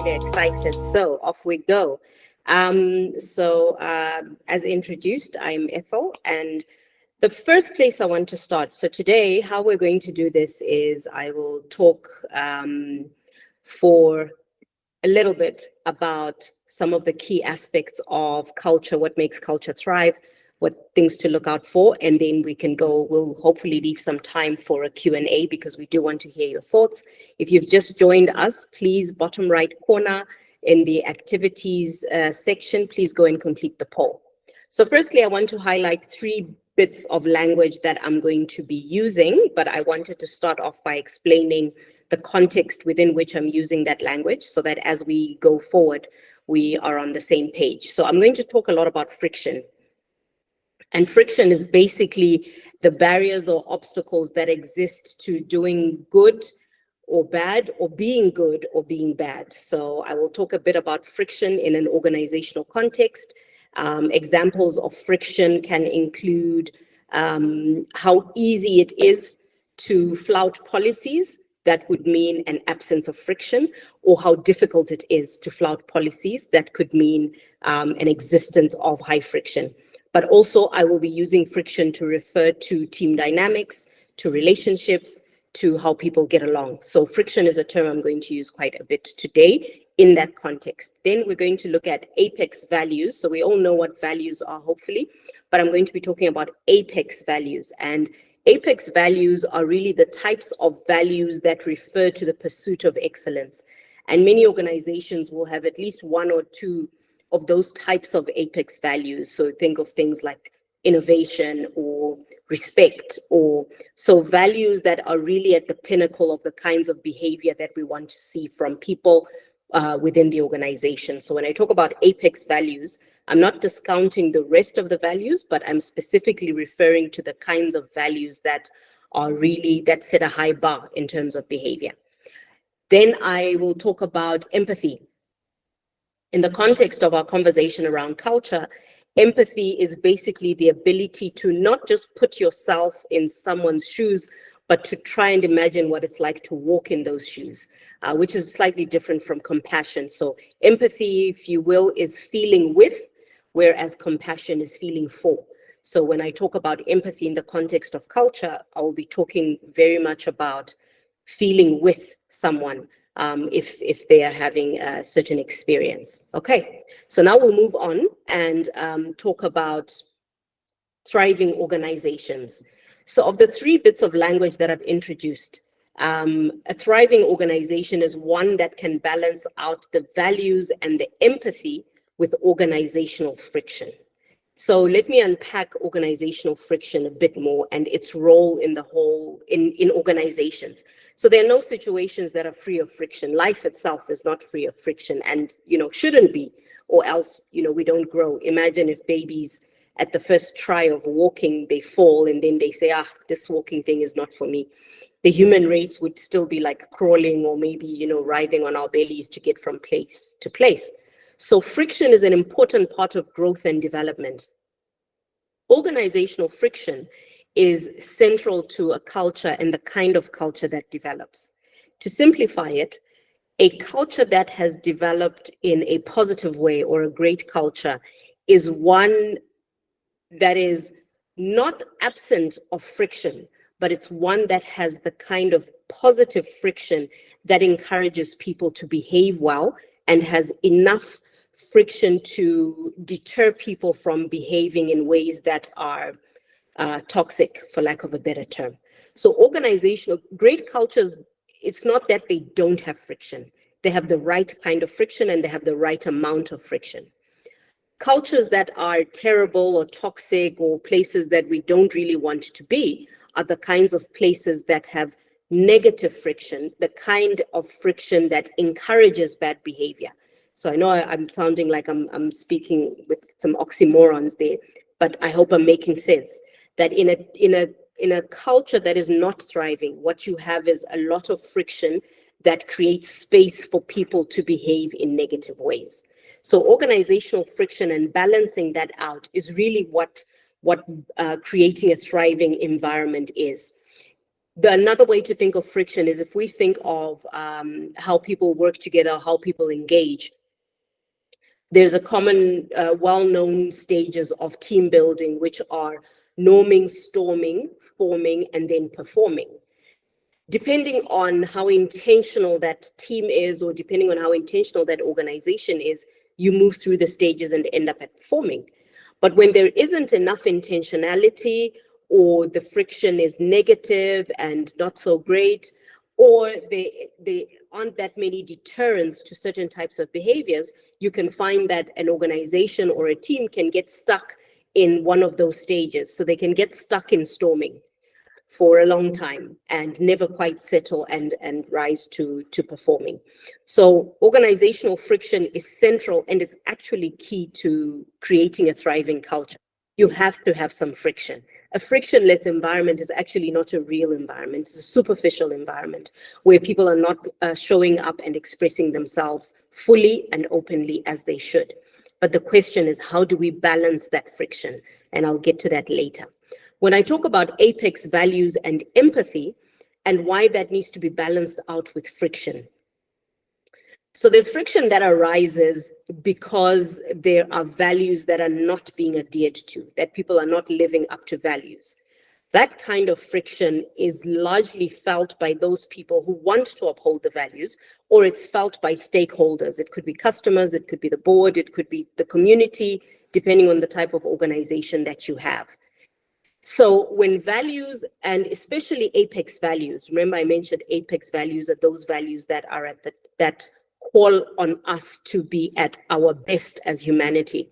really excited. So off we go. As introduced, I'm Ethel, and the first place I want to start. So today, how we're going to do this is I will talk for a little bit about some of the key aspects of culture, what makes culture thrive, what things to look out for, and then we'll hopefully leave some time for a Q&A because we do want to hear your thoughts. If you've just joined us, please, bottom right corner in the activities section, please go and complete the poll. So firstly, I want to highlight 3 bits of language that I'm going to be using, but I wanted to start off by explaining the context within which I'm using that language so that as we go forward, we are on the same page. So I'm going to talk a lot about friction. And friction is basically the barriers or obstacles that exist to doing good or bad, or being good or being bad. So I will talk a bit about friction in an organizational context. Examples of friction can include how easy it is to flout policies. That would mean an absence of friction, or how difficult it is to flout policies. That could mean an existence of high friction. But also I will be using friction to refer to team dynamics, to relationships, to how people get along. So friction is a term I'm going to use quite a bit today in that context. Then we're going to look at apex values. So we all know what values are, hopefully, but I'm going to be talking about apex values. And apex values are really the types of values that refer to the pursuit of excellence. And many organizations will have at least 1 or 2 of those types of apex values. So think of things like innovation or respect, or so values that are really at the pinnacle of the kinds of behavior that we want to see from people within the organization. So when I talk about apex values, I'm not discounting the rest of the values, but I'm specifically referring to the kinds of values that set a high bar in terms of behavior. Then I will talk about empathy. In the context of our conversation around culture, empathy is basically the ability to not just put yourself in someone's shoes, but to try and imagine what it's like to walk in those shoes, which is slightly different from compassion. So empathy, if you will, is feeling with, whereas compassion is feeling for. So when I talk about empathy in the context of culture, I'll be talking very much about feeling with someone if they are having a certain experience. Okay, so now we'll move on and talk about thriving organizations. So of the 3 bits of language that I've introduced, a thriving organization is one that can balance out the values and the empathy with organizational friction. So let me unpack organizational friction a bit more and its role in in organizations. So there are no situations that are free of friction. Life itself is not free of friction and, shouldn't be, or else, we don't grow. Imagine if babies at the first try of walking, they fall and then they say, this walking thing is not for me. The human race would still be like crawling or maybe, writhing on our bellies to get from place to place. So friction is an important part of growth and development. Organizational friction is central to a culture and the kind of culture that develops. To simplify it, a culture that has developed in a positive way, or a great culture, is one that is not absent of friction, but it's one that has the kind of positive friction that encourages people to behave well and has enough friction to deter people from behaving in ways that are toxic, for lack of a better term. So organizational, great cultures, it's not that they don't have friction. They have the right kind of friction and they have the right amount of friction. Cultures that are terrible or toxic, or places that we don't really want to be, are the kinds of places that have negative friction, the kind of friction that encourages bad behavior. So I know I'm sounding like I'm speaking with some oxymorons there, but I hope I'm making sense. That in a culture that is not thriving, what you have is a lot of friction that creates space for people to behave in negative ways. So organizational friction and balancing that out is really what creating a thriving environment is. Another way to think of friction is if we think of how people work together, how people engage. There's a common, well-known stages of team building, which are norming, storming, forming, and then performing. Depending on how intentional that team is, or depending on how intentional that organization is, you move through the stages and end up at performing. But when there isn't enough intentionality, or the friction is negative and not so great, or there aren't that many deterrents to certain types of behaviors, you can find that an organization or a team can get stuck in one of those stages. So they can get stuck in storming for a long time and never quite settle and rise to performing. So organizational friction is central, and it's actually key to creating a thriving culture. You have to have some friction. A frictionless environment is actually not a real environment. It's a superficial environment where people are not showing up and expressing themselves fully and openly as they should. But the question is, how do we balance that friction? And I'll get to that later. When I talk about apex values and empathy, and why that needs to be balanced out with friction. So there's friction that arises because there are values that are not being adhered to, that people are not living up to values. That kind of friction is largely felt by those people who want to uphold the values, or it's felt by stakeholders. It could be customers, it could be the board, it could be the community, depending on the type of organization that you have. So when values, and especially apex values, remember I mentioned apex values are those values that are at that call on us to be at our best as humanity.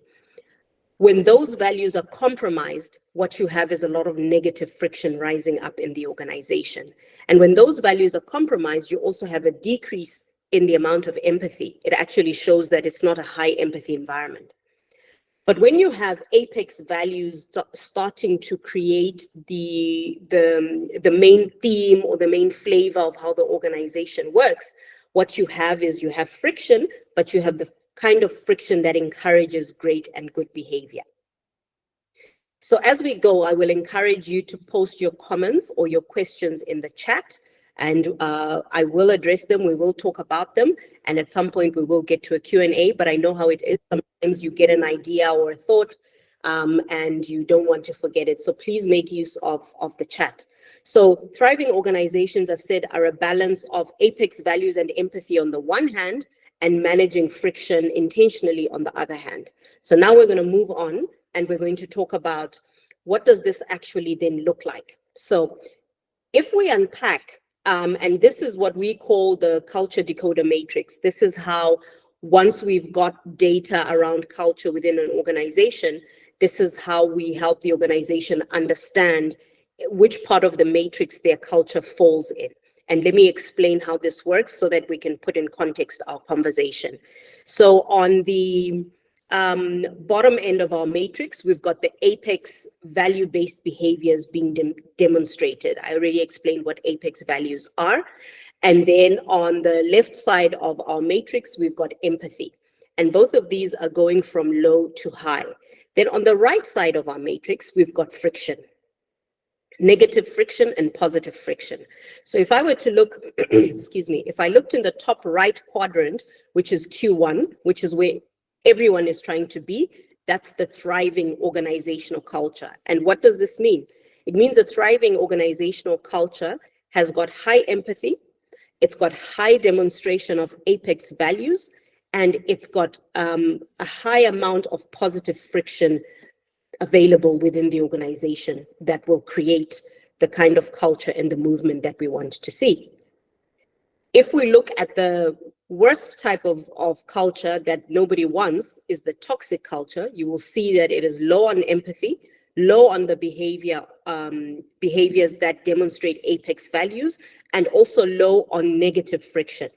When those values are compromised, what you have is a lot of negative friction rising up in the organization. And when those values are compromised, you also have a decrease in the amount of empathy. It actually shows that it's not a high empathy environment. But when you have apex values starting to create the main theme or the main flavor of how the organization works, what you have is you have friction, but you have the kind of friction that encourages great and good behavior. So as we go, I will encourage you to post your comments or your questions in the chat, and I will address them. We will talk about them, and at some point we will get to a Q&A, but I know how it is. Sometimes you get an idea or a thought and you don't want to forget it. So please make use of the chat. So thriving organizations, I've said, are a balance of apex values and empathy on the one hand, and managing friction intentionally on the other hand. So now we're going to move on, and we're going to talk about what does this actually then look like. So if we unpack, and this is what we call the culture decoder matrix. This is how, once we've got data around culture within an organization, this is how we help the organization understand which part of the matrix their culture falls in. And let me explain how this works so that we can put in context our conversation. So on the bottom end of our matrix, we've got the apex value-based behaviors being demonstrated. I already explained what apex values are. And then on the left side of our matrix, we've got empathy. And both of these are going from low to high. Then on the right side of our matrix, we've got friction. Negative friction and positive friction. So if I were to look, excuse me, if I looked in the top right quadrant, which is Q1, which is where everyone is trying to be, that's the thriving organizational culture. And what does this mean? It means a thriving organizational culture has got high empathy, it's got high demonstration of apex values, and it's got a high amount of positive friction available within the organization that will create the kind of culture and the movement that we want to see. If we look at the worst type of culture that nobody wants, is the toxic culture, you will see that it is low on empathy, low on the behaviors that demonstrate apex values, and also low on negative friction.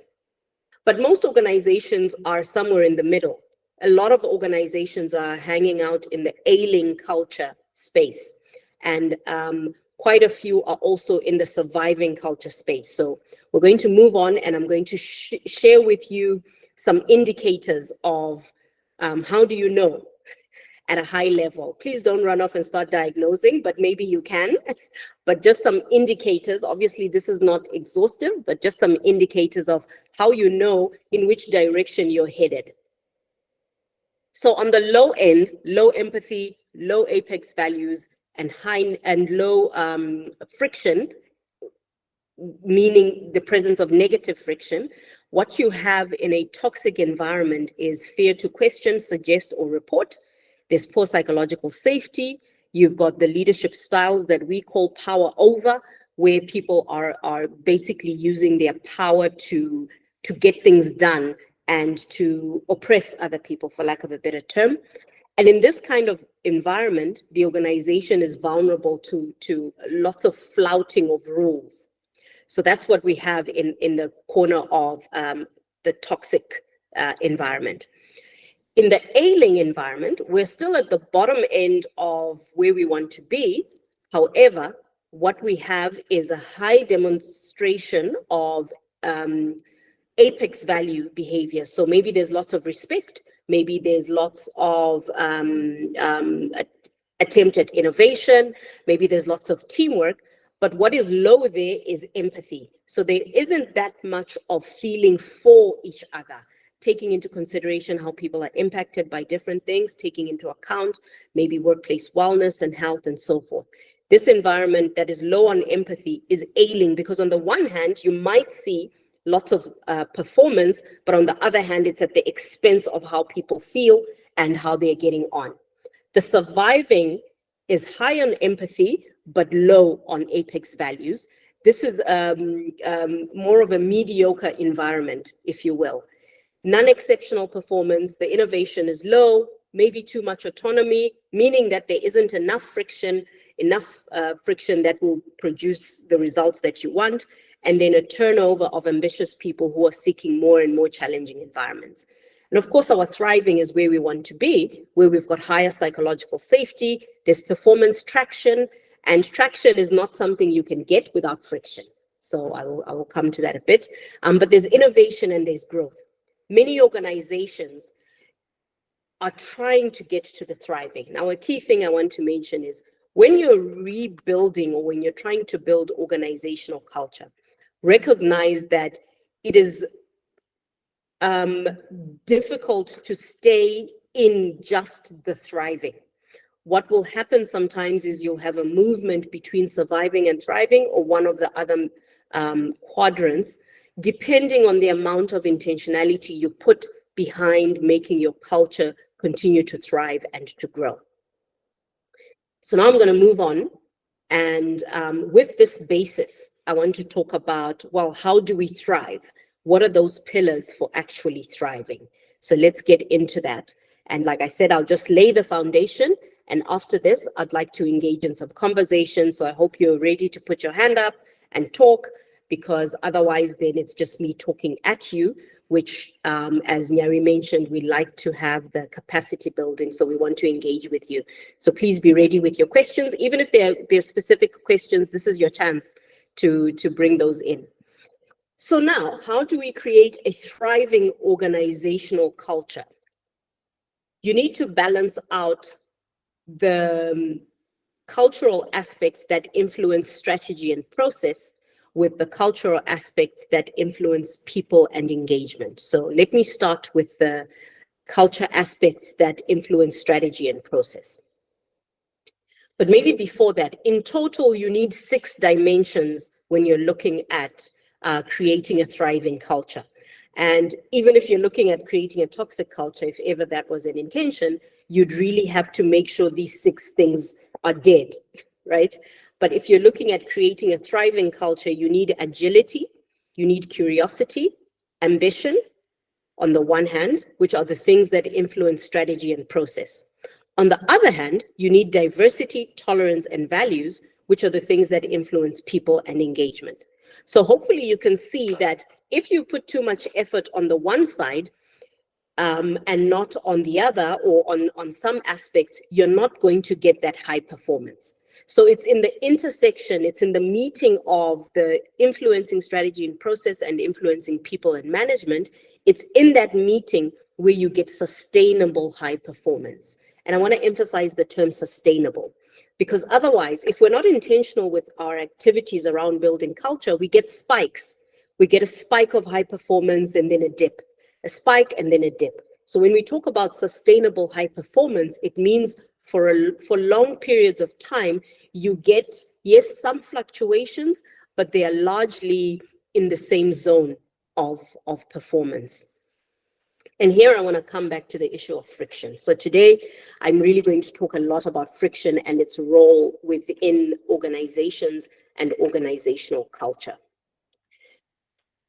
But most organizations are somewhere in the middle. A lot of organizations are hanging out in the ailing culture space, and quite a few are also in the surviving culture space. So we're going to move on, and I'm going to share with you some indicators of how do you know. at a high level. Please don't run off and start diagnosing, but maybe you can. But just some indicators. Obviously, this is not exhaustive, but just some indicators of how you know in which direction you're headed. So on the low end, low empathy, low apex values, and high and low friction, meaning the presence of negative friction, what you have in a toxic environment is fear to question, suggest, or report. There's poor psychological safety. You've got the leadership styles that we call power over, where people are basically using their power to get things done and to oppress other people, for lack of a better term. And in this kind of environment, the organization is vulnerable to lots of flouting of rules. So that's what we have in the corner of the toxic environment. In the ailing environment, we're still at the bottom end of where we want to be. However, what we have is a high demonstration of apex value behavior. So maybe there's lots of respect, maybe there's lots of attempt at innovation, maybe there's lots of teamwork, but what is low there is empathy. So there isn't that much of feeling for each other, taking into consideration how people are impacted by different things, taking into account maybe workplace wellness and health and so forth. This environment that is low on empathy is ailing because on the one hand, you might see lots of performance, but on the other hand, it's at the expense of how people feel and how they're getting on. The surviving is high on empathy, but low on apex values. This is more of a mediocre environment, if you will. Non-exceptional performance, the innovation is low, maybe too much autonomy, meaning that there isn't enough friction that will produce the results that you want, and then a turnover of ambitious people who are seeking more and more challenging environments. And of course, our thriving is where we want to be, where we've got higher psychological safety, there's performance traction, and traction is not something you can get without friction. So I will come to that a bit. But there's innovation and there's growth. Many organizations are trying to get to the thriving. Now, a key thing I want to mention is when you're rebuilding or when you're trying to build organizational culture, recognize that it is difficult to stay in just the thriving. What will happen sometimes is you'll have a movement between surviving and thriving or one of the other quadrants, depending on the amount of intentionality you put behind making your culture continue to thrive and to grow. So now I'm going to move on. And with this basis, I want to talk about, well, how do we thrive? What are those pillars for actually thriving? So let's get into that. And like I said, I'll just lay the foundation. And after this, I'd like to engage in some conversation. So I hope you're ready to put your hand up and talk, because otherwise then it's just me talking at you, which as Nyari mentioned, we like to have the capacity building. So we want to engage with you. So please be ready with your questions. Even if they're specific questions, this is your chance to bring those in. So now, how do we create a thriving organizational culture? You need to balance out the cultural aspects that influence strategy and process with the cultural aspects that influence people and engagement. So let me start with the culture aspects that influence strategy and process. But maybe before that, in total, you need 6 dimensions when you're looking at creating a thriving culture. And even if you're looking at creating a toxic culture, if ever that was an intention, you'd really have to make sure these 6 things are dead, right? But if you're looking at creating a thriving culture, you need agility, you need curiosity, ambition, on the one hand, which are the things that influence strategy and process. On the other hand, you need diversity, tolerance, and values, which are the things that influence people and engagement. So hopefully you can see that if you put too much effort on the one side and not on the other, or on some aspects, you're not going to get that high performance. So it's in the intersection, it's in the meeting of the influencing strategy and process and influencing people and management. It's in that meeting where you get sustainable high performance. And I want to emphasize the term sustainable, because otherwise, if we're not intentional with our activities around building culture, we get spikes. We get a spike of high performance and then a dip, a spike and then a dip. So when we talk about sustainable high performance, it means for long periods of time, you get, yes, some fluctuations, but they are largely in the same zone of performance. And here I want to come back to the issue of friction. So today, I'm really going to talk a lot about friction and its role within organizations and organizational culture.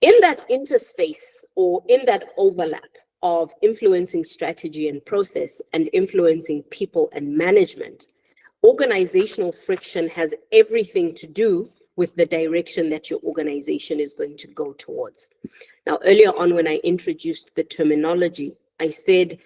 In that interspace, or in that overlap of influencing strategy and process and influencing people and management, organizational friction has everything to do with the direction that your organization is going to go towards. Now, earlier on, when I introduced the terminology, I said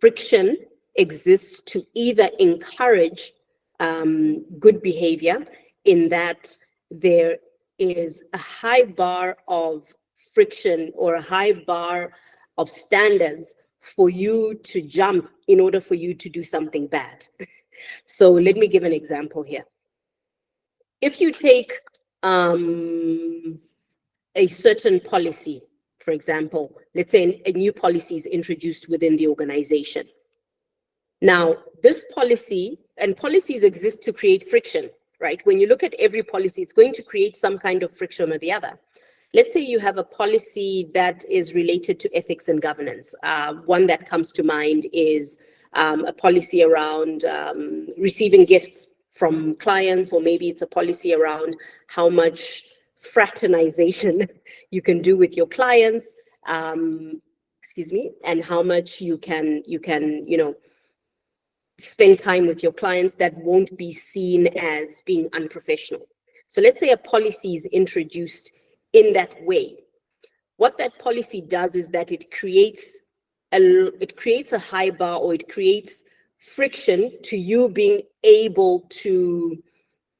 friction exists to either encourage good behavior, in that there is a high bar of friction or a high bar of standards for you to jump in order for you to do something bad. So let me give an example here. If you take a certain policy, for example, let's say a new policy is introduced within the organization. Now, this policy, and policies exist to create friction, right? When you look at every policy, it's going to create some kind of friction or the other. Let's say you have a policy that is related to ethics and governance. One that comes to mind is a policy around receiving gifts from clients, or maybe it's a policy around how much fraternization you can do with your clients, and how much you can spend time with your clients that won't be seen as being unprofessional. So let's say a policy is introduced in that way. What that policy does is that it creates a high bar, or it creates friction to you being able to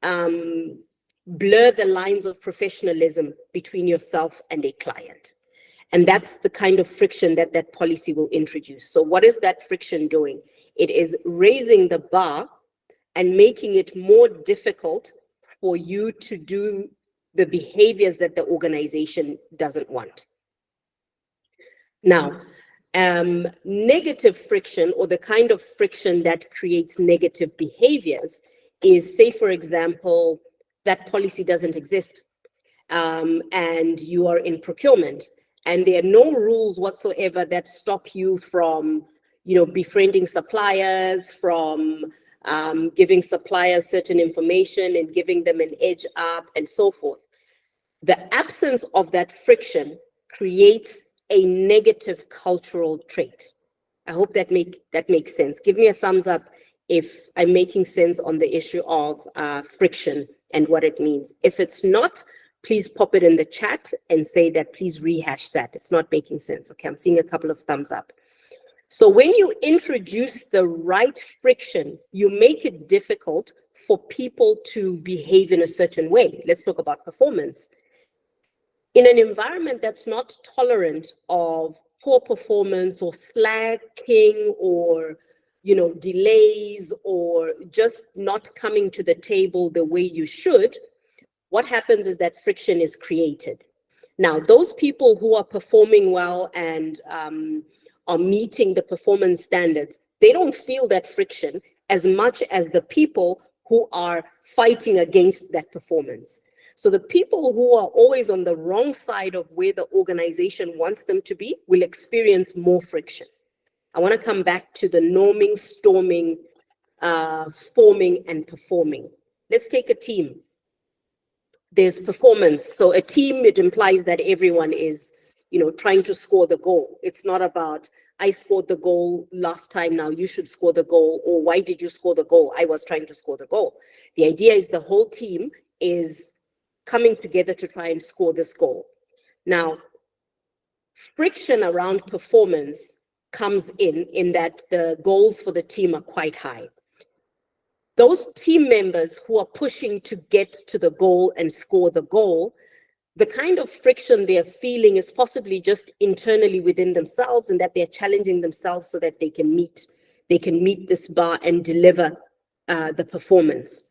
blur the lines of professionalism between yourself and a client. And that's the kind of friction that that policy will introduce. So what is that friction doing? It is raising the bar and making it more difficult for you to do the behaviors that the organization doesn't want. Now, negative friction, or the kind of friction that creates negative behaviors, is, say, for example, that policy doesn't exist, and you are in procurement, and there are no rules whatsoever that stop you from, befriending suppliers, from giving suppliers certain information and giving them an edge up, and so forth. The absence of that friction creates a negative cultural trait. I hope that makes sense. Give me a thumbs up if I'm making sense on the issue of friction and what it means. If it's not, please pop it in the chat and say that, please rehash that. It's not making sense. Okay, I'm seeing a couple of thumbs up. So when you introduce the right friction, you make it difficult for people to behave in a certain way. Let's talk about performance. In an environment that's not tolerant of poor performance or slacking or delays or just not coming to the table the way you should, what happens is that friction is created. Now, those people who are performing well and are meeting the performance standards, they don't feel that friction as much as the people who are fighting against that performance. So the people who are always on the wrong side of where the organization wants them to be will experience more friction. I want to come back to the norming, storming, forming, and performing. Let's take a team. There's performance. So a team, it implies that everyone is, trying to score the goal. It's not about, I scored the goal last time, now you should score the goal, or why did you score the goal? I was trying to score the goal. The idea is the whole team is coming together to try and score this goal. Now, friction around performance comes in that the goals for the team are quite high. Those team members who are pushing to get to the goal and score the goal, the kind of friction they're feeling is possibly just internally within themselves, and that they're challenging themselves so that they can meet they can meet this bar and deliver the performance.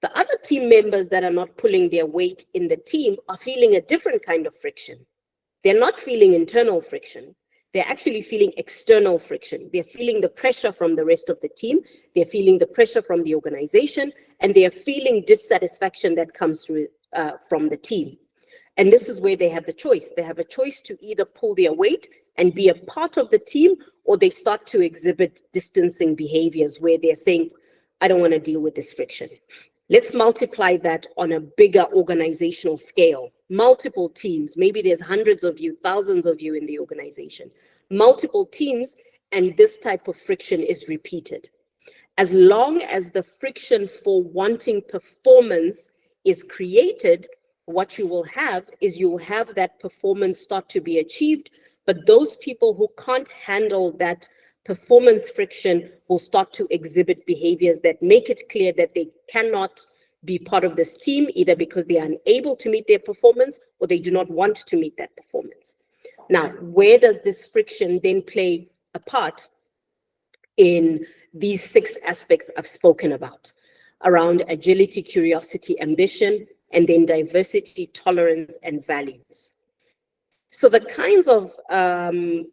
The other team members that are not pulling their weight in the team are feeling a different kind of friction. They're not feeling internal friction. They're actually feeling external friction. They're feeling the pressure from the rest of the team. They're feeling the pressure from the organization, and they're feeling dissatisfaction that comes through from the team. And this is where they have the choice. They have a choice to either pull their weight and be a part of the team, or they start to exhibit distancing behaviors where they're saying, I don't want to deal with this friction. Let's multiply that on a bigger organizational scale. Multiple teams, maybe there's hundreds of you, thousands of you in the organization. Multiple teams, and this type of friction is repeated. As long as the friction for wanting performance is created, what you will have is you will have that performance start to be achieved, but those people who can't handle that performance friction will start to exhibit behaviors that make it clear that they cannot be part of this team, either because they are unable to meet their performance or they do not want to meet that performance. Now, where does this friction then play a part in these 6 aspects I've spoken about around agility, curiosity, ambition, and then diversity, tolerance, and values? So the kinds of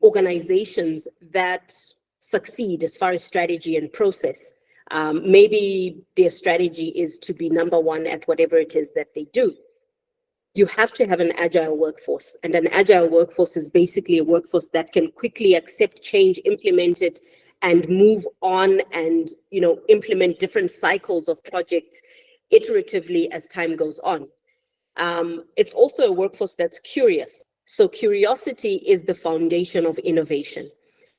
organizations that succeed as far as strategy and process, maybe their strategy is to be number 1 at whatever it is that they do. You have to have an agile workforce, and an agile workforce is basically a workforce that can quickly accept change, implement it, and move on and, implement different cycles of projects iteratively as time goes on. It's also a workforce that's curious. So curiosity is the foundation of innovation.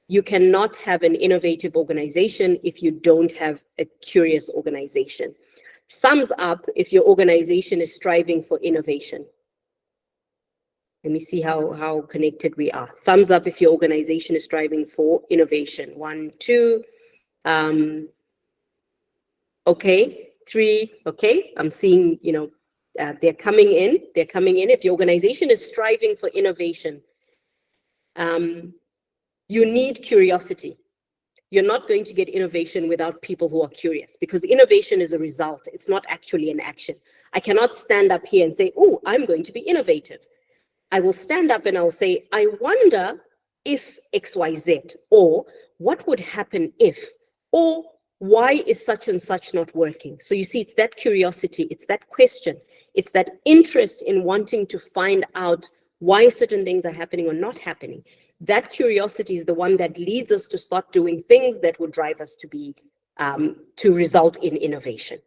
You cannot have an innovative organization if you don't have a curious organization. Thumbs up if your organization is striving for innovation. Let me see how connected we are. Thumbs up if your organization is striving for innovation. 1, 2. Okay, 3. Okay, I'm seeing, they're coming in. They're coming in. If your organization is striving for innovation, you need curiosity. You're not going to get innovation without people who are curious, because innovation is a result. It's not actually an action. I cannot stand up here and say, oh, I'm going to be innovative. I will stand up and I'll say, I wonder if XYZ, or what would happen if, or why is such and such not working? So you see, it's that curiosity, it's that question, it's that interest in wanting to find out why certain things are happening or not happening. That curiosity is the one that leads us to start doing things that would drive us to result in innovation.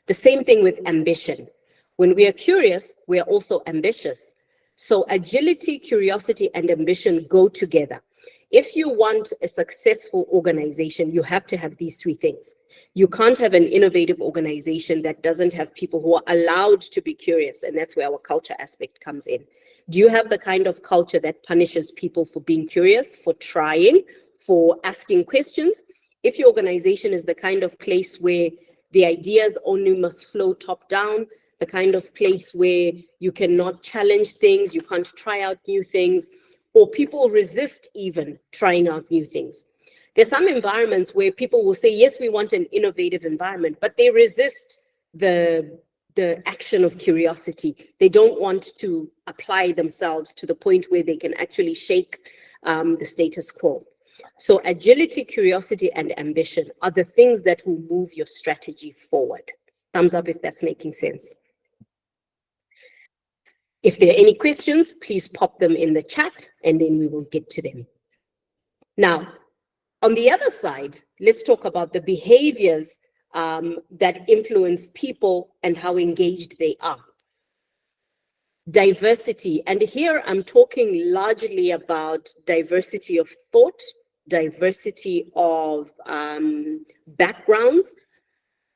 The same thing with ambition. When we are curious, we are also ambitious. So agility, curiosity, and ambition go together. If you want a successful organization, you have to have these 3 things. You can't have an innovative organization that doesn't have people who are allowed to be curious, and that's where our culture aspect comes in. Do you have the kind of culture that punishes people for being curious, for trying, for asking questions? If your organization is the kind of place where the ideas only must flow top down, the kind of place where you cannot challenge things, you can't try out new things, or people resist even trying out new things. There's some environments where people will say, yes, we want an innovative environment, but they resist the action of curiosity. They don't want to apply themselves to the point where they can actually shake the status quo. So agility, curiosity, and ambition are the things that will move your strategy forward. Thumbs up if that's making sense. If there are any questions, please pop them in the chat and then we will get to them. Now, on the other side, let's talk about the behaviors that influence people and how engaged they are. Diversity, and here I'm talking largely about diversity of thought, diversity of backgrounds.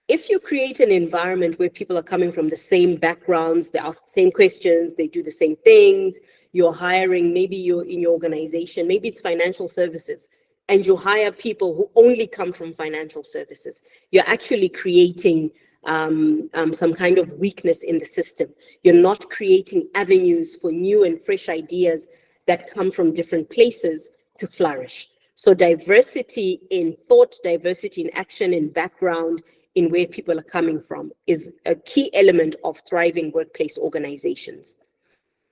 If you create an environment where people are coming from the same backgrounds, they ask the same questions, they do the same things, you're hiring, maybe you're in your organization, maybe it's financial services, and you hire people who only come from financial services, you're actually creating some kind of weakness in the system. You're not creating avenues for new and fresh ideas that come from different places to flourish. So diversity in thought, diversity in action, in background, in where people are coming from is a key element of thriving workplace organizations.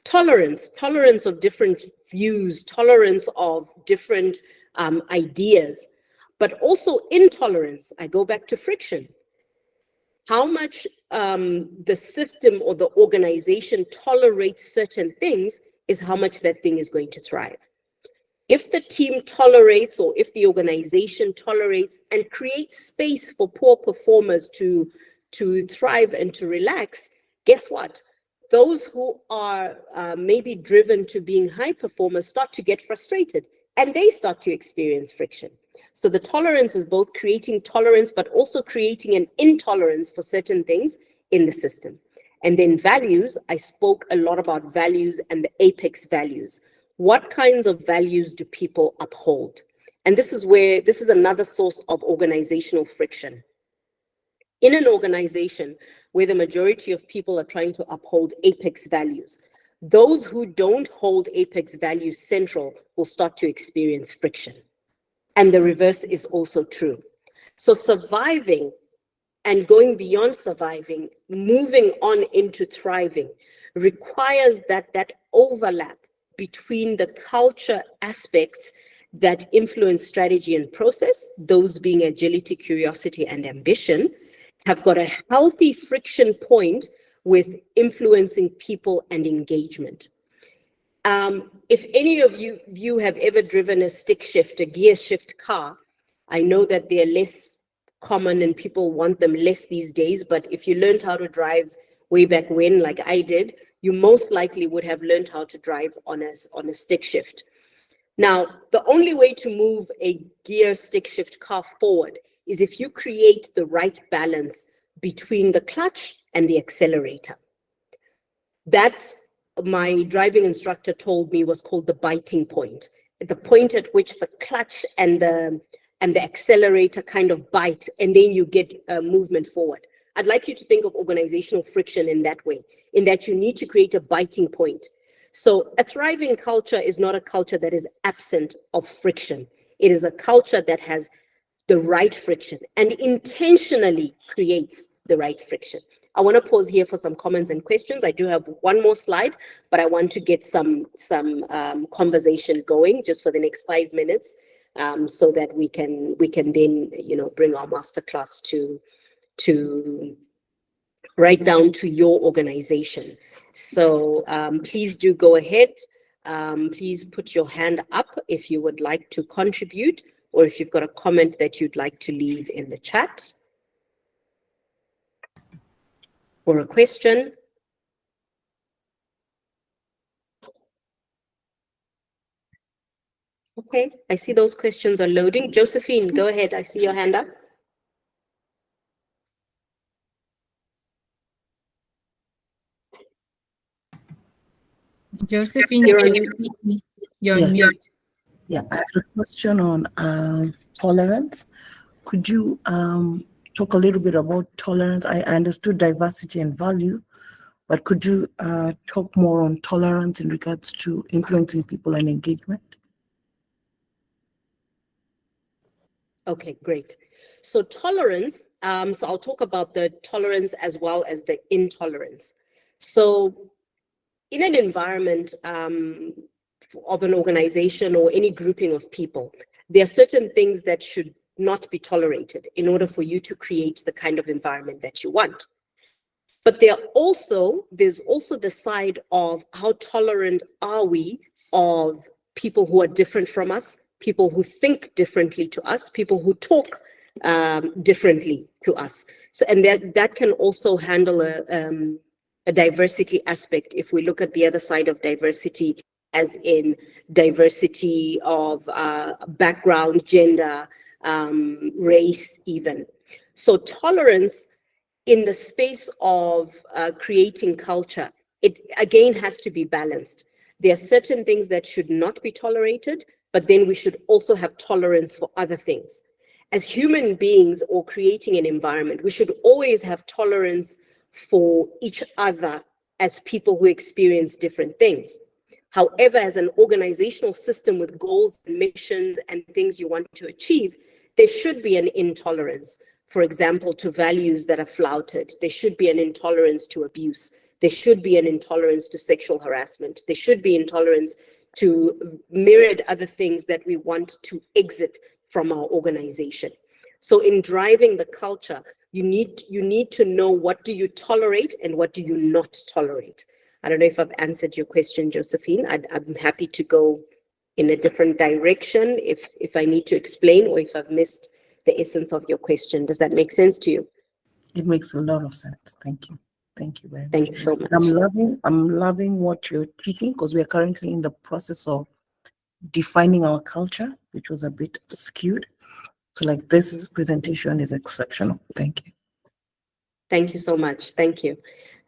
Tolerance of different views, tolerance of different ideas, but also intolerance. I go back to friction. How much the system or the organization tolerates certain things is how much that thing is going to thrive. If the team tolerates, or if the organization tolerates and creates space for poor performers to thrive and to relax, guess what? Those who are maybe driven to being high performers start to get frustrated, and they start to experience friction. So the tolerance is both creating tolerance, but also creating an intolerance for certain things in the system. And then values, I spoke a lot about values and the apex values. What kinds of values do people uphold? And this is another source of organizational friction. In an organization where the majority of people are trying to uphold apex values, those who don't hold apex values central will start to experience friction. And the reverse is also true. So surviving and going beyond surviving, moving on into thriving, requires that overlap between the culture aspects that influence strategy and process, those being agility, curiosity, and ambition, have got a healthy friction point with influencing people and engagement. If any of you have ever driven a stick shift, a gear shift car, I know that they're less common and people want them less these days, but if you learned how to drive way back when, like I did, you most likely would have learned how to drive on a stick shift. Now, the only way to move a gear stick shift car forward is if you create the right balance between the clutch and the accelerator. That, my driving instructor told me, was called the biting point. The point at which the clutch and the accelerator kind of bite, and then you get movement forward. I'd like you to think of organizational friction in that way, in that you need to create a biting point. So a thriving culture is not a culture that is absent of friction. It is a culture that has the right friction and intentionally creates the right friction. I want to pause here for some comments and questions. I do have one more slide, but I want to get some conversation going just for the next 5 minutes, so that we can then bring our masterclass to right down to your organization. So please do go ahead. Please put your hand up if you would like to contribute, or if you've got a comment that you'd like to leave in the chat, or a question. Okay, I see those questions are loading. Josephine, go ahead. I see your hand up. Josephine, You're if on you're speaking, you're on mute. Yeah, I have a question on tolerance. Could you talk a little bit about tolerance? I understood diversity and value, but could you talk more on tolerance in regards to influencing people and engagement? Okay, great. So tolerance, so I'll talk about the tolerance as well as the intolerance. So in an environment of an organization or any grouping of people, there are certain things that should not be tolerated in order for you to create the kind of environment that you want. But there's also the side of how tolerant are we of people who are different from us, people who think differently to us, people who talk differently to us. So, and that can also handle a diversity aspect if we look at the other side of diversity, as in diversity of background, gender, race even. So tolerance in the space of creating culture, it again has to be balanced. There are certain things that should not be tolerated, but then we should also have tolerance for other things. As human beings or creating an environment, we should always have tolerance for each other as people who experience different things. However, as an organizational system with goals, missions, and things you want to achieve, there should be an intolerance, for example, to values that are flouted. There should be an intolerance to abuse. There should be an intolerance to sexual harassment. There should be intolerance to myriad other things that we want to exit from our organization. So in driving the culture, you need to know, what do you tolerate and what do you not tolerate? I don't know if I've answered your question, Josephine. I'm happy to go in a different direction if I need to explain, or if I've missed the essence of your question. Does that make sense to you? It makes a lot of sense. Thank you. Thank you very much. Thank you so much. I'm loving what you're teaching, because we are currently in the process of defining our culture, which was a bit skewed. So like, this presentation is exceptional. Thank you. Thank you so much. Thank you.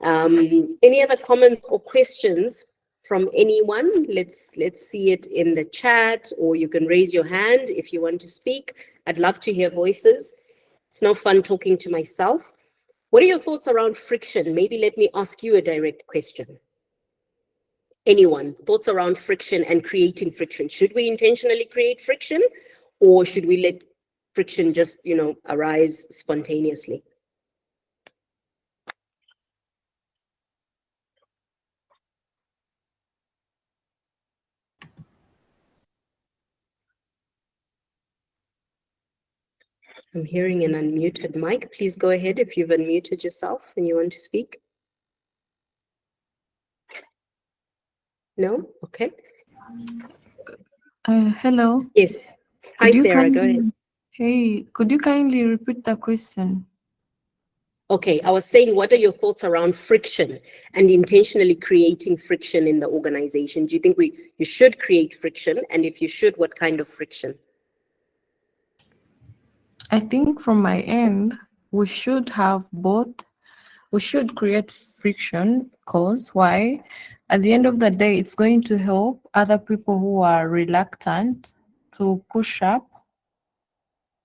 Any other comments or questions from anyone? Let's see it in the chat, or you can raise your hand if you want to speak. I'd love to hear voices. It's no fun talking to myself. What are your thoughts around friction? Maybe let me ask you a direct question. Anyone, thoughts around friction and creating friction? Should we intentionally create friction, or should we let friction just, arise spontaneously? I'm hearing an unmuted mic. Please go ahead if you've unmuted yourself and you want to speak. No? Okay. Hello. Yes. Hi, Sarah. Go ahead. Hey, could you kindly repeat the question? Okay, I was saying, what are your thoughts around friction and intentionally creating friction in the organization? Do you think you should create friction? And if you should, what kind of friction? I think from my end, we should have both. We should create friction, because why? At the end of the day, it's going to help other people who are reluctant to push up.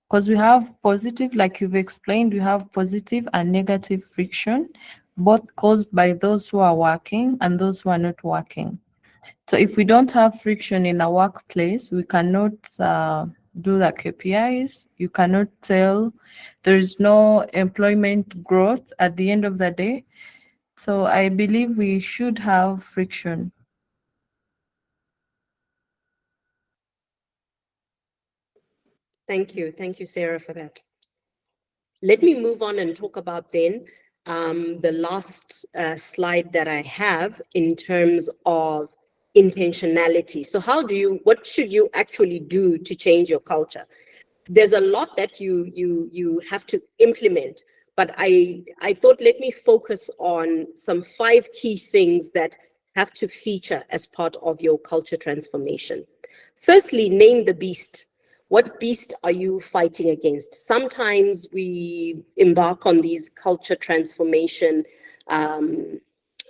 Because we have positive, like you've explained, we have positive and negative friction, both caused by those who are working and those who are not working. So if we don't have friction in the workplace, we cannot do the KPIs. You cannot tell. There is no employment growth at the end of the day. So I believe we should have friction. Thank you. Thank you, Sarah, for that. Let me move on and talk about then the last slide that I have in terms of intentionality. So what should you actually do to change your culture? There's a lot that you have to implement, but I thought, let me focus on some 5 key things that have to feature as part of your culture transformation. Firstly, name the beast. What beast are you fighting against? Sometimes we embark on these culture transformation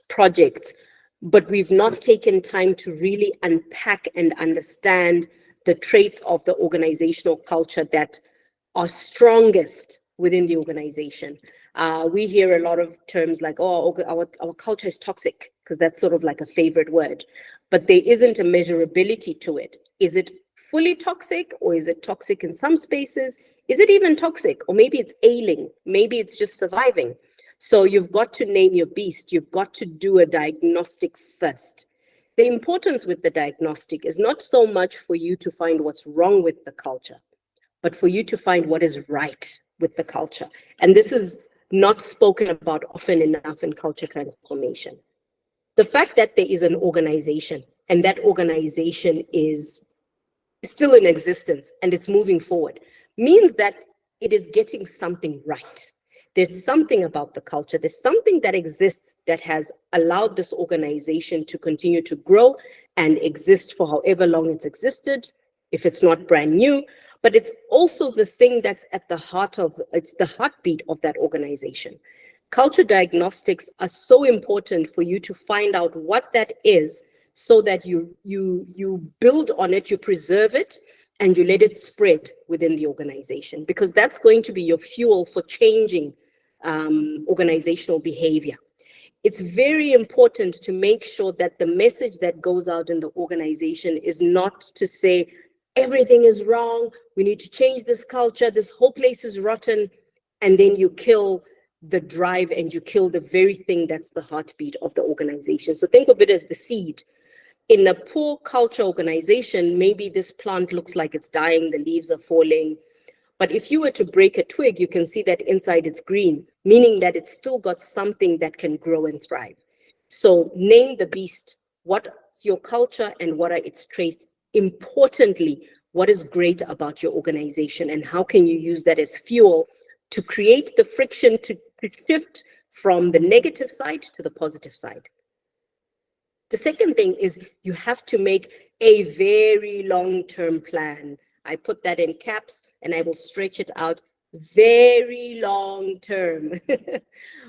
projects, but we've not taken time to really unpack and understand the traits of the organizational culture that are strongest within the organization. We hear a lot of terms like, oh, our culture is toxic, because that's sort of like a favorite word, but there isn't a measurability to it. Is it fully toxic, or is it toxic in some spaces? Is it even toxic? Or maybe it's ailing, maybe it's just surviving. So you've got to name your beast. You've got to do a diagnostic first. The importance with the diagnostic is not so much for you to find what's wrong with the culture, but for you to find what is right with the culture. And this is not spoken about often enough in culture transformation. The fact that there is an organization, and that organization is still in existence and it's moving forward, means that it is getting something right. There's something about the culture, there's something that exists that has allowed this organization to continue to grow and exist for however long it's existed, if it's not brand new, but it's also the thing that's at the heart of, it's the heartbeat of that organization. Culture diagnostics are so important for you to find out what that is, so that you build on it, you preserve it, and you let it spread within the organization, because that's going to be your fuel for changing organizational behavior. it's very important to make sure that the message that goes out in the organization is not to say everything is wrong, we need to change this culture, this whole place is rotten, and then you kill the drive and you kill the very thing that's the heartbeat of the organization. So think of it as the seed. In a poor culture organization, maybe this plant looks like it's dying, the leaves are falling. But if you were to break a twig, you can see that inside it's green, meaning that it's still got something that can grow and thrive. So name the beast. What's your culture and what are its traits? Importantly, what is great about your organization and how can you use that as fuel to create the friction to shift from the negative side to the positive side? The second thing is you have to make a very long-term plan. I put that in caps and I will stretch it out very long term.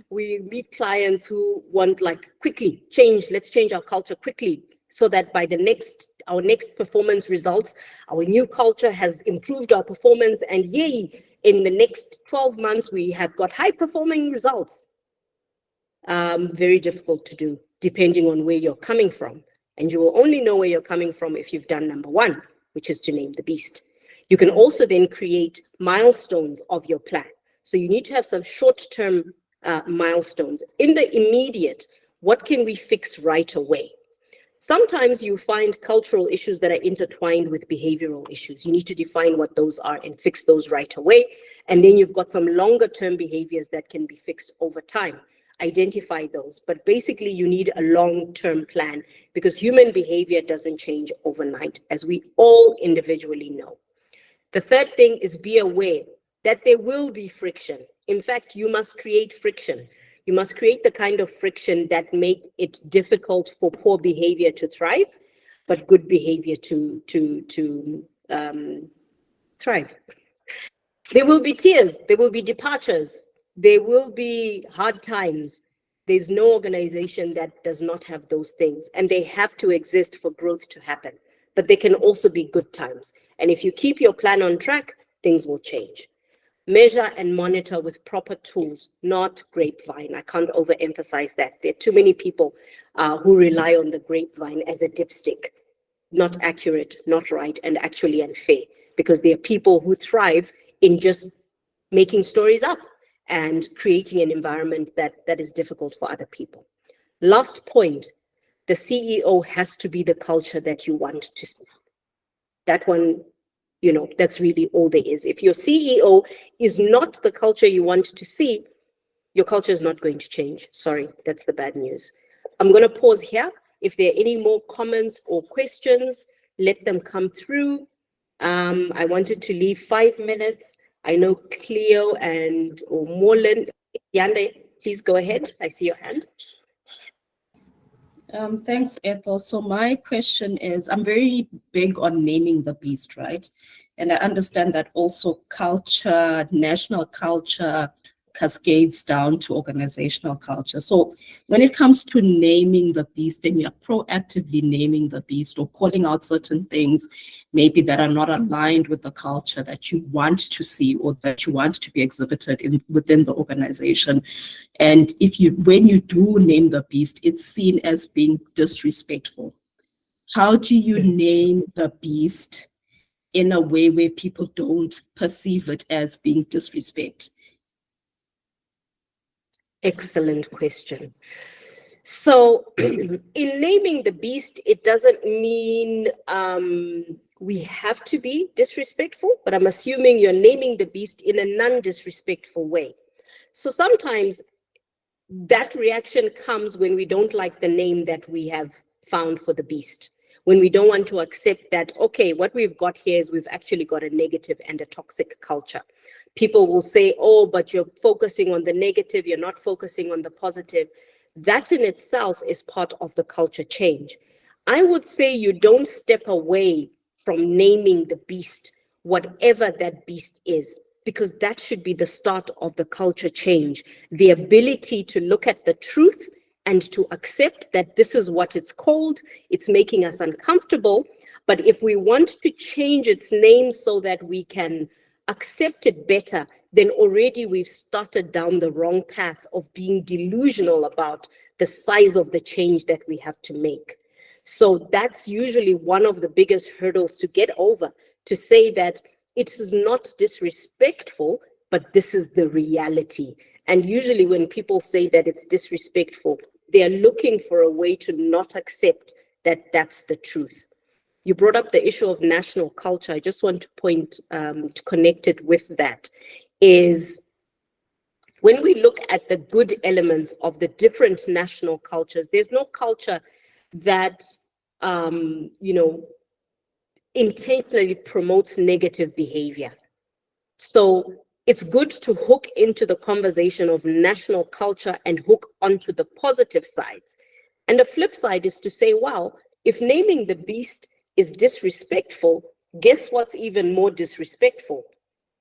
We meet clients who want like quickly change, let's change our culture quickly so that by our next performance results, our new culture has improved our performance and yay, in the next 12 months, we have got high performing results. Very difficult to do depending on where you're coming from. And you will only know where you're coming from if you've done number one, which is to name the beast. You can also then create milestones of your plan. So you need to have some short-term milestones. In the immediate, what can we fix right away? Sometimes you find cultural issues that are intertwined with behavioral issues. You need to define what those are and fix those right away. And then you've got some longer-term behaviors that can be fixed over time. Identify those. But basically, you need a long-term plan because human behavior doesn't change overnight, as we all individually know. The third thing is be aware that there will be friction. In fact, you must create friction. You must create the kind of friction that make it difficult for poor behavior to thrive, but good behavior to thrive. There will be tears. There will be departures. There will be hard times. There's no organization that does not have those things, and they have to exist for growth to happen. But they can also be good times. And if you keep your plan on track, things will change. Measure and monitor with proper tools, not grapevine. I can't overemphasize that. There are too many people who rely on the grapevine as a dipstick. Not accurate, not right, and actually unfair. Because there are people who thrive in just making stories up and creating an environment that is difficult for other people. Last point, the CEO has to be the culture that you want to see. That one, that's really all there is. If your CEO is not the culture you want to see, your culture is not going to change. Sorry, that's the bad news. I'm going to pause here. If there are any more comments or questions, let them come through. I wanted to leave 5 minutes. I know Cleo or Morland. Yande, please go ahead. I see your hand. Thanks, Ethel. So my question is, I'm very big on naming the beast, right? And I understand that also culture, national culture, cascades down to organizational culture. So when it comes to naming the beast, and you're proactively naming the beast or calling out certain things maybe that are not aligned with the culture that you want to see or that you want to be exhibited within the organization. And when you do name the beast, it's seen as being disrespectful. How do you name the beast in a way where people don't perceive it as being disrespect? Excellent question. So in naming the beast, it doesn't mean we have to be disrespectful, but I'm assuming you're naming the beast in a non-disrespectful way. So sometimes that reaction comes when we don't like the name that we have found for the beast, when we don't want to accept that, okay, what we've got here is we've actually got a negative and a toxic culture. People will say, oh, but you're focusing on the negative, you're not focusing on the positive. That in itself is part of the culture change. I would say you don't step away from naming the beast, whatever that beast is, because that should be the start of the culture change. The ability to look at the truth and to accept that this is what it's called. It's making us uncomfortable. But if we want to change its name so that we can accept it better, then already we've started down the wrong path of being delusional about the size of the change that we have to make. So that's usually one of the biggest hurdles to get over, to say that it is not disrespectful, but this is the reality. And usually when people say that it's disrespectful, they are looking for a way to not accept that that's the truth. You brought up the issue of national culture. I just want to point to connect it with that, is when we look at the good elements of the different national cultures, there's no culture that, intentionally promotes negative behavior. So it's good to hook into the conversation of national culture and hook onto the positive sides. And the flip side is to say, wow, if naming the beast is disrespectful, guess what's even more disrespectful?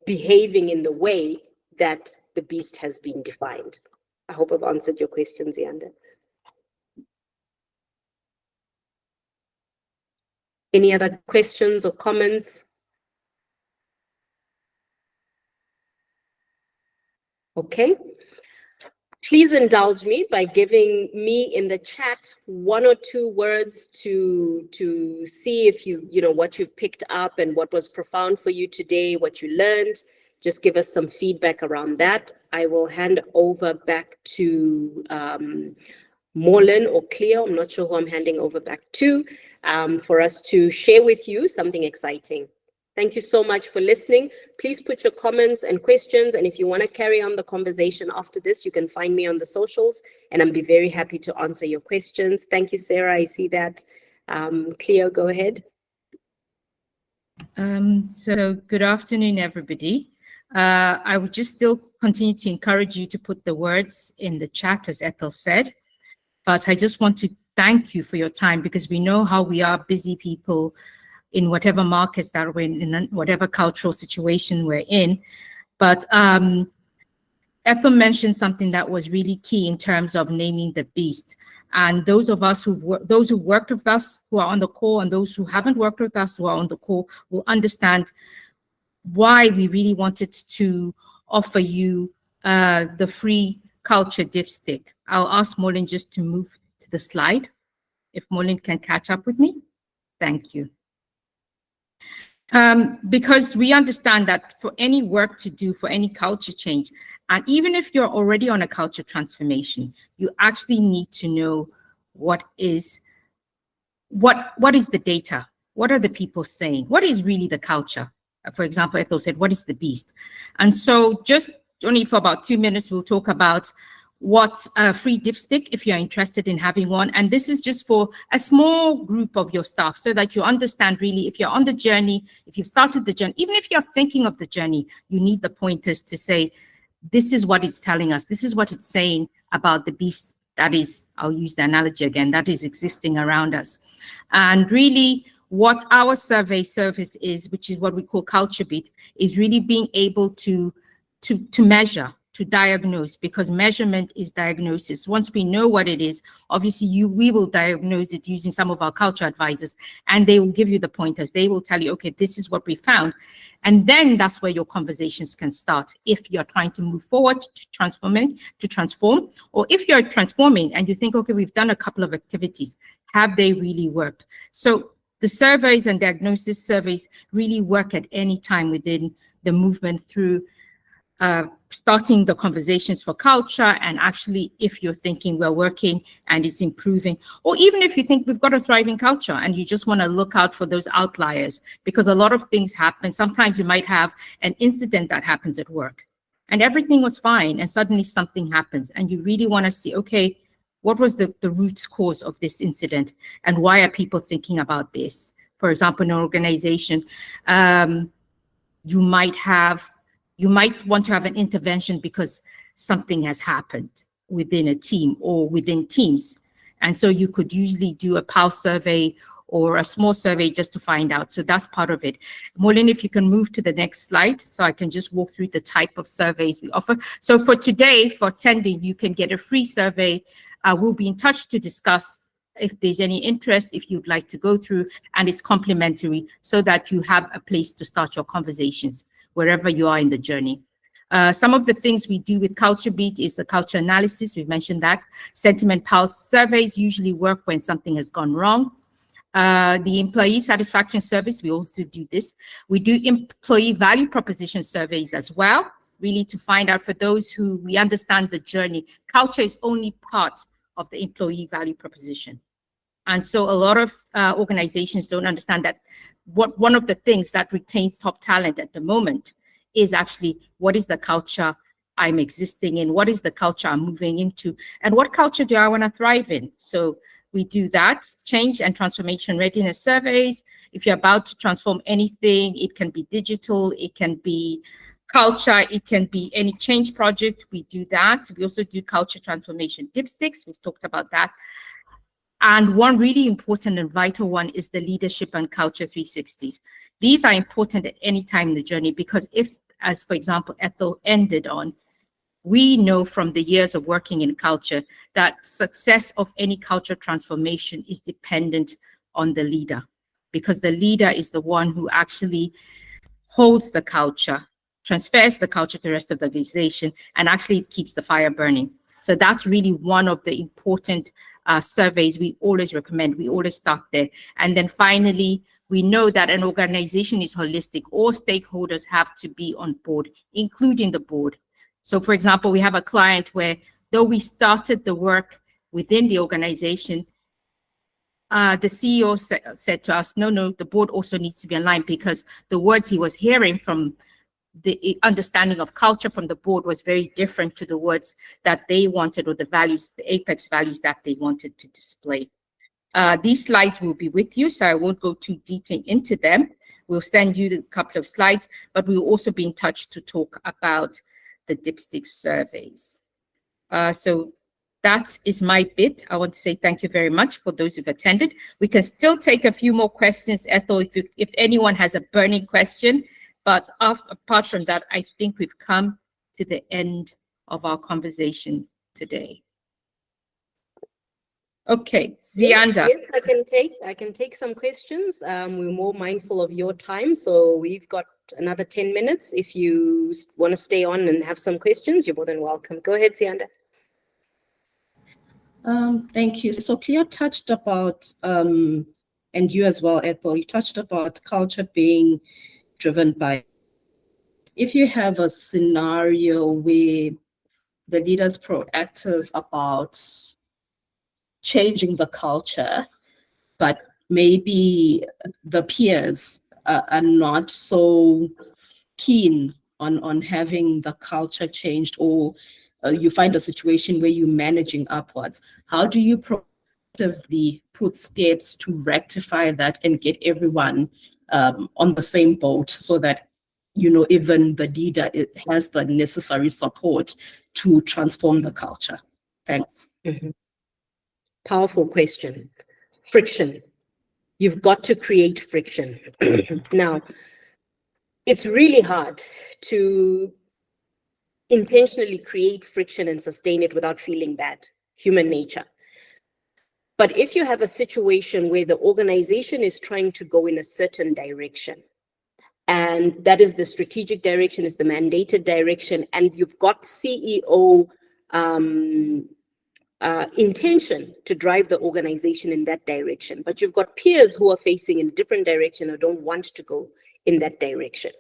Behaving in the way that the beast has been defined. I hope I've answered your questions, Yanda. Any other questions or comments? Okay. Please indulge me by giving me in the chat 1 or 2 words to see if what you've picked up and what was profound for you today, what you learned. Just give us some feedback around that. I will hand over back to Morlin or Cleo. I'm not sure who I'm handing over back to, for us to share with you something exciting. Thank you so much for listening. Please put your comments and questions. And if you want to carry on the conversation after this, you can find me on the socials and I'll be very happy to answer your questions. Thank you, Sarah. I see that. Cleo, go ahead. So good afternoon, everybody. I would just still continue to encourage you to put the words in the chat, as Ethel said. But I just want to thank you for your time, because we know how we are busy people in whatever markets that we're in whatever cultural situation we're in. But Ethel mentioned something that was really key in terms of naming the beast. And those of us who worked with us who are on the call, and those who haven't worked with us who are on the call, will understand why we really wanted to offer you the free culture dipstick. I'll ask Molin just to move to the slide. If Molin can catch up with me. Thank you. Because we understand that for any work to do, for any culture change, and even if you're already on a culture transformation, you actually need to know what is the data? What are the people saying? What is really the culture? For example, Ethel said, what is the beast? And so just only for about 2 minutes, we'll talk about what's a free dipstick if you're interested in having one. And this is just for a small group of your staff, so that you understand really, if you're on the journey, if you've started the journey, even if you're thinking of the journey, you need the pointers to say, this is what it's telling us. This is what it's saying about the beast that is, I'll use the analogy again, that is existing around us. And really what our survey service is, which is what we call Culture Beat, is really being able to measure, to diagnose, because measurement is diagnosis. Once we know what it is, obviously we will diagnose it using some of our culture advisors, and they will give you the pointers. They will tell you, okay, this is what we found. And then that's where your conversations can start. If you're trying to move forward to transform, or if you're transforming and you think, okay, we've done a couple of activities, have they really worked? So the surveys and diagnosis surveys really work at any time within the movement, through starting the conversations for culture, and actually if you're thinking we're working and it's improving, or even if you think we've got a thriving culture and you just want to look out for those outliers, because a lot of things happen. Sometimes you might have an incident that happens at work and everything was fine, and suddenly something happens, and you really want to see, okay, what was the root cause of this incident, and why are people thinking about this? For example, in an organization, you might want to have an intervention because something has happened within a team or within teams. And so you could usually do a pulse survey or a small survey just to find out. So that's part of it. Molin, if you can move to the next slide so I can just walk through the type of surveys we offer. So for today, for attending, you can get a free survey. We'll be in touch to discuss if there's any interest, if you'd like to go through, and it's complimentary so that you have a place to start your conversations wherever you are in the journey. Some of the things we do with Culture Beat is the culture analysis. We've mentioned that. Sentiment pulse surveys usually work when something has gone wrong. The employee satisfaction service, we also do this. We do employee value proposition surveys as well, really to find out for those who we understand the journey. Culture is only part of the employee value proposition. And so a lot of organizations don't understand that one of the things that retains top talent at the moment is actually what is the culture I'm existing in, what is the culture I'm moving into, and what culture do I want to thrive in? So we do that, change and transformation readiness surveys. If you're about to transform anything, it can be digital, it can be culture, it can be any change project, we do that. We also do culture transformation dipsticks, we've talked about that. And one really important and vital one is the leadership and culture 360s. These are important at any time in the journey because if, as for example, Ethel ended on, we know from the years of working in culture that success of any culture transformation is dependent on the leader because the leader is the one who actually holds the culture, transfers the culture to the rest of the organization, and actually keeps the fire burning. So that's really one of the important surveys we always recommend. We always start there. And then finally, we know that an organization is holistic. All stakeholders have to be on board, including the board. So for example, we have a client where though we started the work within the organization, the CEO said to us, no, the board also needs to be aligned because the words he was hearing from the understanding of culture from the board was very different to the words that they wanted or the values, the apex values that they wanted to display. These slides will be with you, so I won't go too deeply into them. We'll send you a couple of slides, but we'll also be in touch to talk about the dipstick surveys. So that is my bit. I want to say thank you very much for those who've attended. We can still take a few more questions, Ethel, if anyone has a burning question. But apart from that, I think we've come to the end of our conversation today. Okay, Zianda. Yes, I can take some questions. We're more mindful of your time, so we've got another 10 minutes. If you want to stay on and have some questions, you're more than welcome. Go ahead, Zianda. Thank you. So Cleo touched about, and you as well, Ethel, you touched about culture being driven by, if you have a scenario where the leader's proactive about changing the culture, but maybe the peers are not so keen on having the culture changed, or you find a situation where you're managing upwards, how do you proactively put steps to rectify that and get everyone on the same boat so that, you know, even the leader has the necessary support to transform the culture? Thanks. Mm-hmm. Powerful question. Friction. You've got to create friction. Now, it's really hard to intentionally create friction and sustain it without feeling bad. Human nature. But if you have a situation where the organization is trying to go in a certain direction, and that is the strategic direction, is the mandated direction, and you've got CEO intention to drive the organization in that direction, but you've got peers who are facing in a different direction or don't want to go in that direction.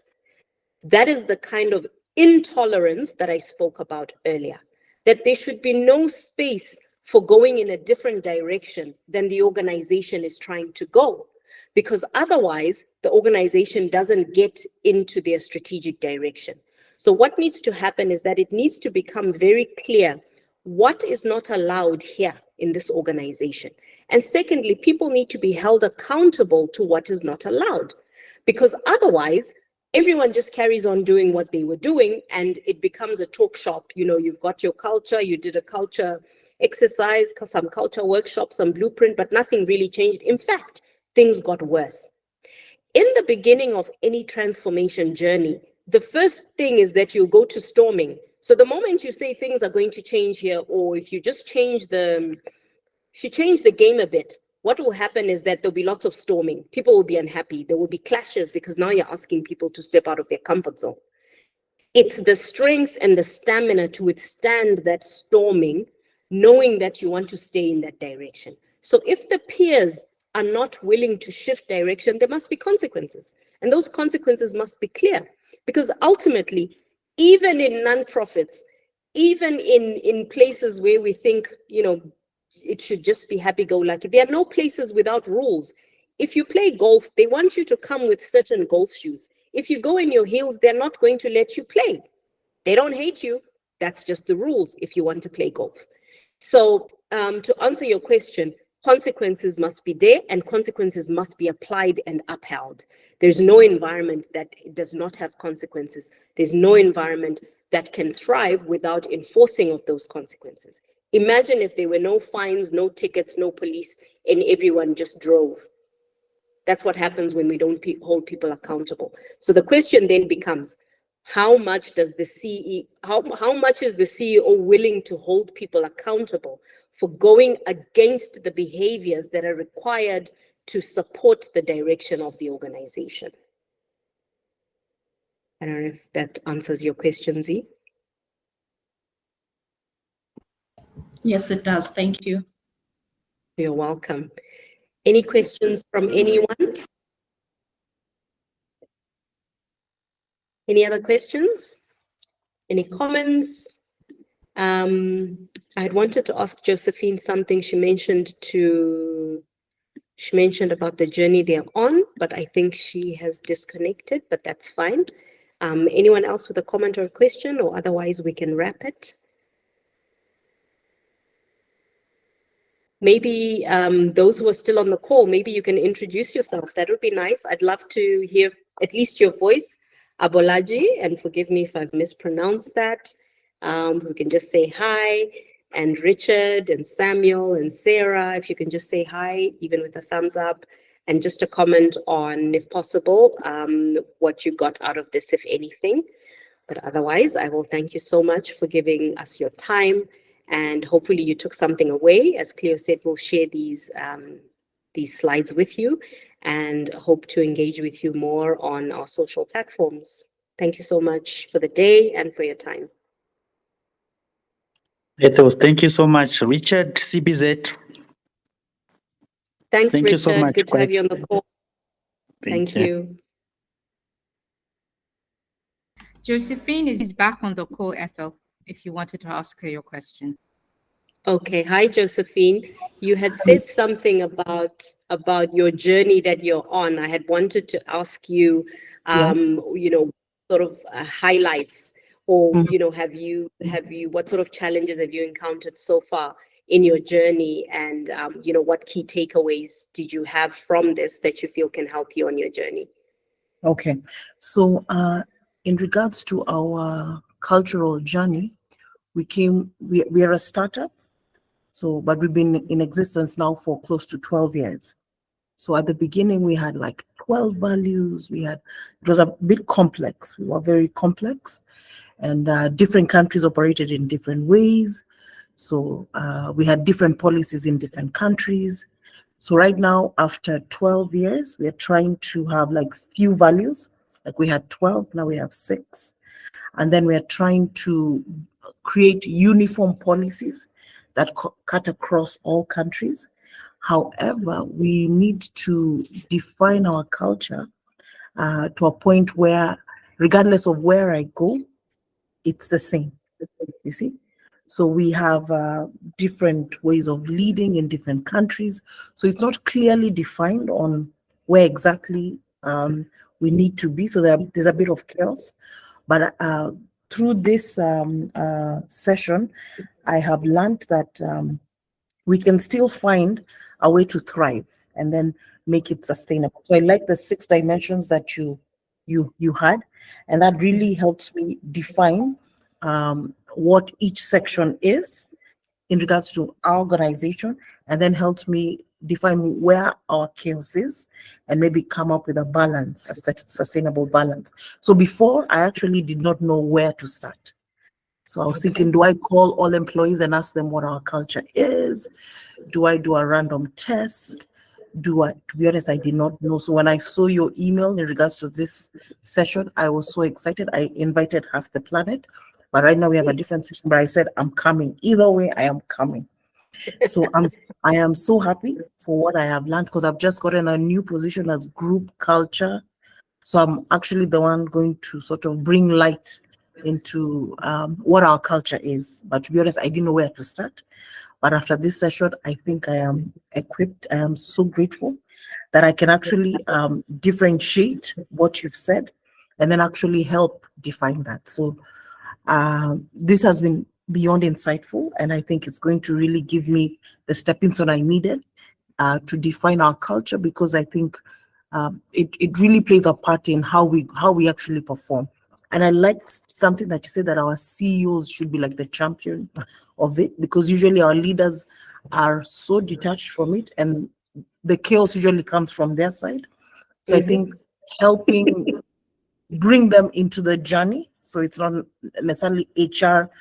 That is the kind of intolerance that I spoke about earlier, that there should be no space for going in a different direction than the organization is trying to go, because otherwise the organization doesn't get into their strategic direction. So what needs to happen is that it needs to become very clear what is not allowed here in this organization. And secondly, people need to be held accountable to what is not allowed, because otherwise everyone just carries on doing what they were doing and it becomes a talk shop. You know, you've got your culture, you did a culture exercise, some culture workshop, some blueprint, but nothing really changed. In fact, things got worse. In the beginning of any transformation journey, the first thing is that you'll go to storming. So the moment you say things are going to change here, or if you just change the game a bit, what will happen is that there'll be lots of storming. People will be unhappy. There will be clashes because now you're asking people to step out of their comfort zone. It's the strength and the stamina to withstand that storming, knowing that you want to stay in that direction. So if the peers are not willing to shift direction, there must be consequences. And those consequences must be clear. Because ultimately, even in nonprofits, even in places where we think, it should just be happy-go-lucky, there are no places without rules. If you play golf, they want you to come with certain golf shoes. If you go in your heels, they're not going to let you play. They don't hate you. That's just the rules if you want to play golf. So to answer your question, consequences must be there and consequences must be applied and upheld. There's no environment that does not have consequences. There's no environment that can thrive without enforcing of those consequences. Imagine if there were no fines, no tickets, no police, and everyone just drove. That's what happens when we don't hold people accountable. So the question then becomes, how much does the CEO, how much is the CEO willing to hold people accountable for going against the behaviors that are required to support the direction of the organization? I don't know if that answers your question, Z. Yes, it does. Thank you. You're welcome. Any questions from anyone? Any other questions? Any comments? I had wanted to ask Josephine something. She mentioned about the journey they're on, but I think she has disconnected, but that's fine. Anyone else with a comment or a question, or otherwise we can wrap it? Maybe those who are still on the call, maybe you can introduce yourself. That would be nice. I'd love to hear at least your voice, Abolaji, and forgive me if I've mispronounced that. We can just say hi, and Richard and Samuel and Sarah, if you can just say hi, even with a thumbs up, and just a comment on, if possible, what you got out of this, if anything. But otherwise, I will thank you so much for giving us your time. And hopefully you took something away. As Cleo said, we'll share these slides with you and hope to engage with you more on our social platforms. Thank you so much for the day and for your time. Ethos, thank you so much, Richard, CBZ. Thanks, Thank Richard. you so much. Good to have you on the call. Thank you. you. Josephine is back on the call, Ethel, if you wanted to ask her your question. Okay. Hi, Josephine. You had said something about your journey that you're on. I had wanted to ask you, Yes. Sort of highlights, or Mhm. what sort of challenges have you encountered so far in your journey, and what key takeaways did you have from this that you feel can help you on your journey? Okay. So in regards to our cultural journey, we are a startup. So, but we've been in existence now for close to 12 years. So at the beginning, we had like 12 values. It was a bit complex. We were very complex, and different countries operated in different ways. So we had different policies in different countries. So right now, after 12 years, we are trying to have like few values. Like we had 12, now we have 6. And then we are trying to create uniform policies that cut across all countries. However, we need to define our culture to a point where, regardless of where I go, it's the same, you see? So we have different ways of leading in different countries. So it's not clearly defined on where exactly we need to be. So there's a bit of chaos. But through this session, I have learned that we can still find a way to thrive and then make it sustainable. So I like the 6 dimensions that you had, and that really helps me define what each section is in regards to our organization, and then helps me define where our chaos is and maybe come up with a balance, a sustainable balance. So before, I actually did not know where to start. So I was thinking, do I call all employees and ask them what our culture is? Do I do a random test? To be honest, I did not know. So when I saw your email in regards to this session, I was so excited. I invited half the planet, but right now we have a different session. But I said I'm coming. Either way, I am coming. So I am so happy for what I have learned, because I've just gotten a new position as group culture. So I'm actually the one going to sort of bring light into what our culture is. But to be honest, I didn't know where to start. But after this session, I think I am equipped. I am so grateful that I can actually differentiate what you've said and then actually help define that. So this has been beyond insightful, and I think it's going to really give me the stepping stone I needed to define our culture, because I think it really plays a part in how we actually perform. And I liked something that you said, that our CEOs should be like the champion of it, because usually our leaders are so detached from it, and the chaos usually comes from their side. So I think helping bring them into the journey, so it's not necessarily HR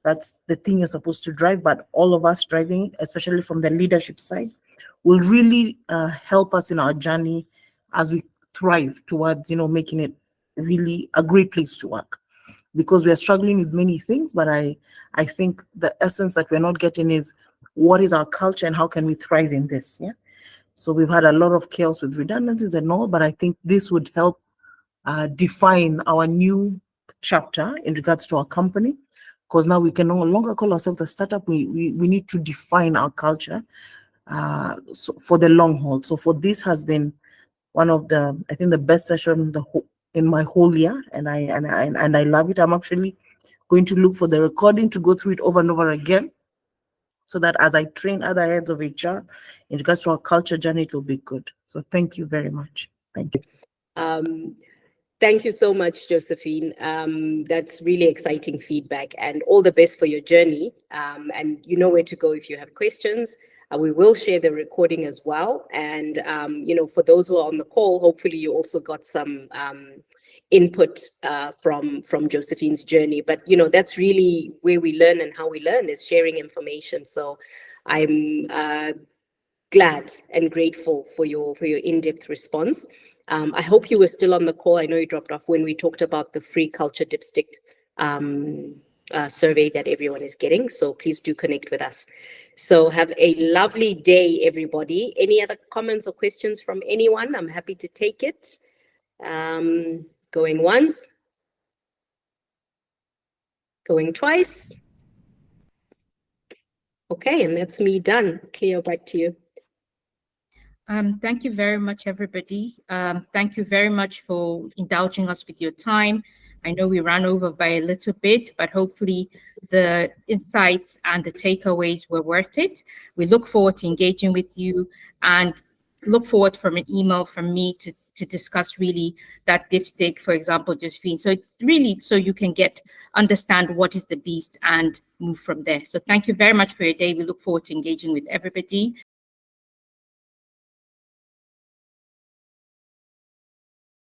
that's the thing you're supposed to drive, but all of us driving it, especially from the leadership side, will really help us in our journey as we thrive towards, making it really a great place to work. Because we are struggling with many things, but I think the essence that we're not getting is, what is our culture and how can we thrive in this? Yeah. So we've had a lot of chaos with redundancies and all, but I think this would help define our new chapter in regards to our company, because now we can no longer call ourselves a startup. We need to define our culture so for the long haul. So for this has been one of the, I think, the best session in my whole year, and I love it. I'm actually going to look for the recording to go through it over and over again, so that as I train other heads of HR in regards to our culture journey, it will be good. So thank you very much. Thank you. Thank you so much, Josephine. That's really exciting feedback, and all the best for your journey. And you know where to go if you have questions. We will share the recording as well. And, for those who are on the call, hopefully you also got some input from Josephine's journey. But, that's really where we learn, and how we learn is sharing information. So I'm glad and grateful for your in-depth response. I hope you were still on the call. I know you dropped off when we talked about the free culture dipstick survey that everyone is getting. So please do connect with us. So have a lovely day, everybody. Any other comments or questions from anyone? I'm happy to take it. Going once. Going twice. Okay, and that's me done. Cleo, back to you. Thank you very much, everybody. Thank you very much for indulging us with your time. I know we ran over by a little bit, but hopefully the insights and the takeaways were worth it. We look forward to engaging with you, and look forward from an email from me to discuss really that dipstick, for example, Josephine. So it's really so you can understand what is the beast and move from there. So thank you very much for your day. We look forward to engaging with everybody.